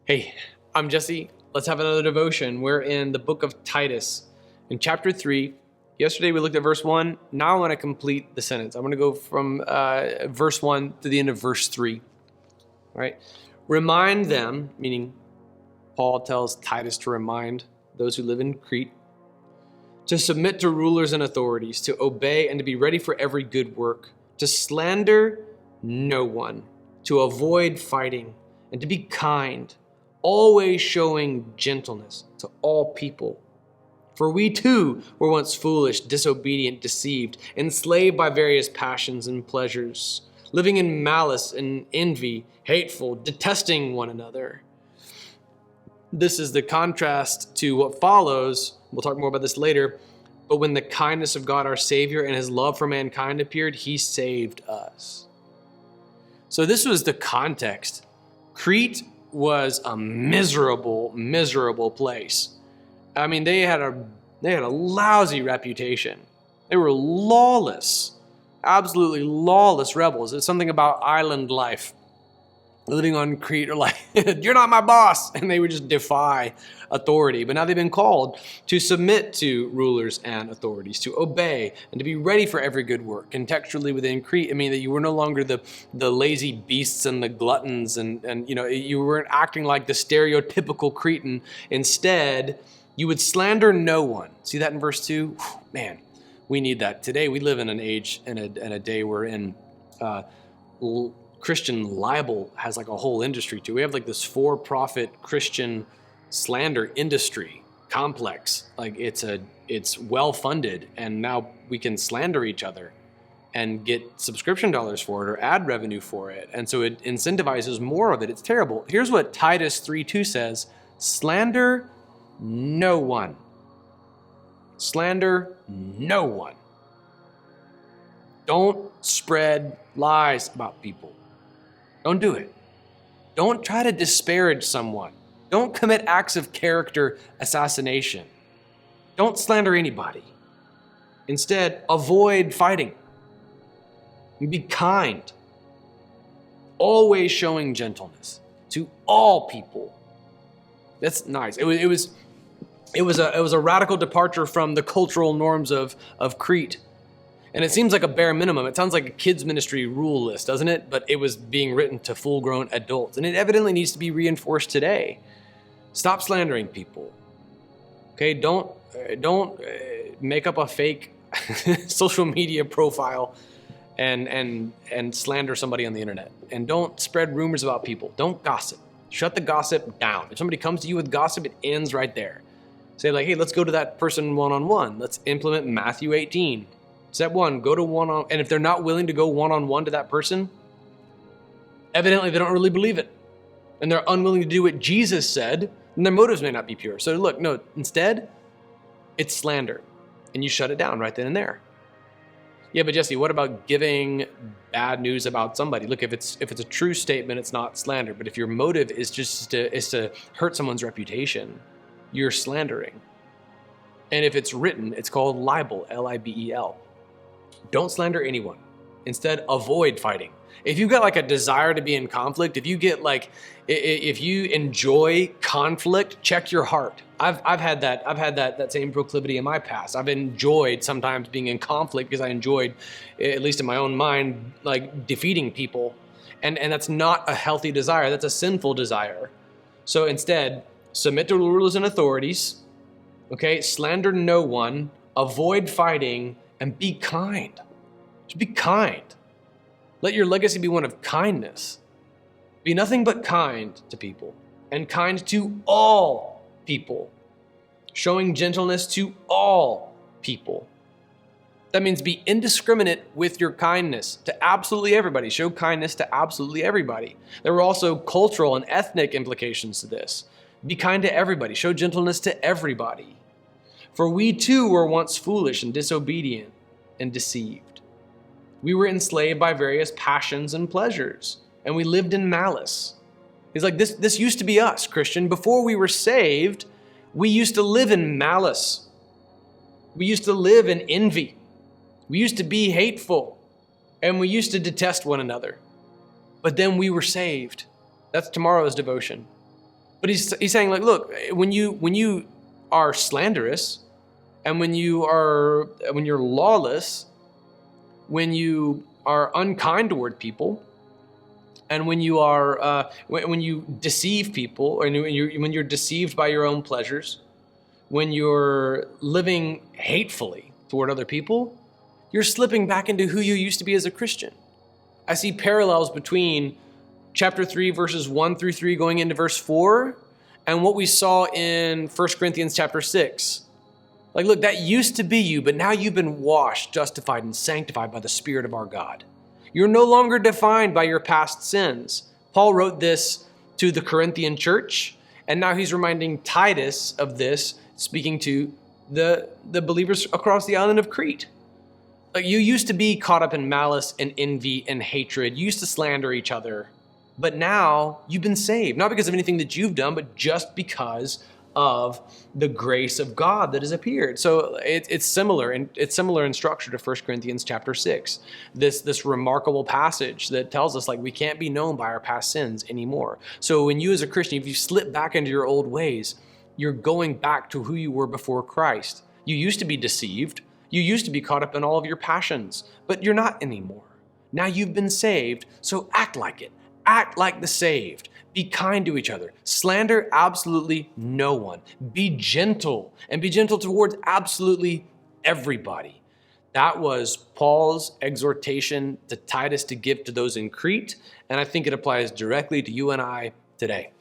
Hey, I'm Jesse. Let's have another devotion. We're in the book of Titus in chapter 3. Yesterday we looked at verse 1. Now I want to complete the sentence. I'm going to go from verse 1 to the end of verse 3. All right. Remind them, meaning Paul tells Titus to remind those who live in Crete, to submit to rulers and authorities, to obey and to be ready for every good work, to slander no one, to avoid fighting, and to be kind, always showing gentleness to all people. For we too were once foolish, disobedient, deceived, enslaved by various passions and pleasures, living in malice and envy, hateful, detesting one another. This is the contrast to what follows. We'll talk more about this later. But when the kindness of God our Savior and his love for mankind appeared, he saved us. So this was the context. Crete was a miserable, miserable place. I mean, they had a lousy reputation. They were lawless, absolutely lawless rebels. It's something about island life. Living on Crete are like, you're not my boss. And they would just defy authority. But now they've been called to submit to rulers and authorities, to obey and to be ready for every good work. Contextually within Crete, I mean that you were no longer the lazy beasts and the gluttons and you weren't acting like the stereotypical Cretan. Instead, you would slander no one. See that in verse 2? Man, we need that. Today we live in an age and a day wherein Christian libel has like a whole industry too. We have like this for-profit Christian slander industry complex. Like it's well-funded, and now we can slander each other and get subscription dollars for it or ad revenue for it. And so it incentivizes more of it. It's terrible. Here's what Titus 3:2 says: slander no one. Slander no one. Don't spread lies about people. Don't do it. Don't try to disparage someone. Don't commit acts of character assassination. Don't slander anybody. Instead, avoid fighting. Be kind. Always showing gentleness to all people. That's nice. It was a radical departure from the cultural norms of Crete. And it seems like a bare minimum. It sounds like a kids ministry rule list, doesn't it? But it was being written to full-grown adults. And it evidently needs to be reinforced today. Stop slandering people. Okay, don't make up a fake social media profile and slander somebody on the internet. And don't spread rumors about people. Don't gossip. Shut the gossip down. If somebody comes to you with gossip, it ends right there. Say like, hey, let's go to that person one-on-one. Let's implement Matthew 18. Step 1, go to one-on, and if they're not willing to go one-on-one to that person, evidently they don't really believe it. And they're unwilling to do what Jesus said, and their motives may not be pure. So look, no, instead, it's slander. And you shut it down right then and there. Yeah, but Jesse, what about giving bad news about somebody? Look, if it's a true statement, it's not slander. But if your motive is just to hurt someone's reputation, you're slandering. And if it's written, it's called libel, L-I-B-E-L. Don't slander anyone. Instead, avoid fighting. If you've got like a desire to be in conflict, if you enjoy conflict, check your heart. I've had that same proclivity in my past. I've enjoyed sometimes being in conflict because I enjoyed, at least in my own mind, like defeating people. And that's not a healthy desire. That's a sinful desire. So instead, submit to rulers and authorities. Okay, slander no one, avoid fighting, and be kind. Just be kind. Let your legacy be one of kindness. Be nothing but kind to people, and kind to all people, showing gentleness to all people. That means be indiscriminate with your kindness to absolutely everybody. Show kindness to absolutely everybody. There were also cultural and ethnic implications to this. Be kind to everybody. Show gentleness to everybody. For we too were once foolish and disobedient and deceived. We were enslaved by various passions and pleasures, and we lived in malice. He's like, this used to be us, Christian. Before we were saved, we used to live in malice. We used to live in envy. We used to be hateful, and we used to detest one another. But then we were saved. That's tomorrow's devotion. But he's saying, like, look, when you are slanderous, and when you're lawless, when you are unkind toward people, and when you are when you deceive people, or when you're deceived by your own pleasures, when you're living hatefully toward other people, you're slipping back into who you used to be as a Christian. I see parallels between chapter 3, verses 1 through 3 going into verse 4, and what we saw in 1 Corinthians chapter 6. Like, look, that used to be you, but now you've been washed, justified, and sanctified by the Spirit of our God. You're no longer defined by your past sins. Paul wrote this to the Corinthian church, and now he's reminding Titus of this, speaking to the believers across the island of Crete. Like, you used to be caught up in malice and envy and hatred. You used to slander each other. But now you've been saved, not because of anything that you've done, but just because of the grace of God that has appeared. So it's similar, and it's similar in structure to 1 Corinthians chapter 6. This remarkable passage that tells us, like, we can't be known by our past sins anymore. So when you as a Christian, if you slip back into your old ways, you're going back to who you were before Christ. You used to be deceived. You used to be caught up in all of your passions, but you're not anymore. Now you've been saved, so act like it. Act like the saved. Be kind to each other. Slander absolutely no one. Be gentle, and be gentle towards absolutely everybody. That was Paul's exhortation to Titus to give to those in Crete, and I think it applies directly to you and I today.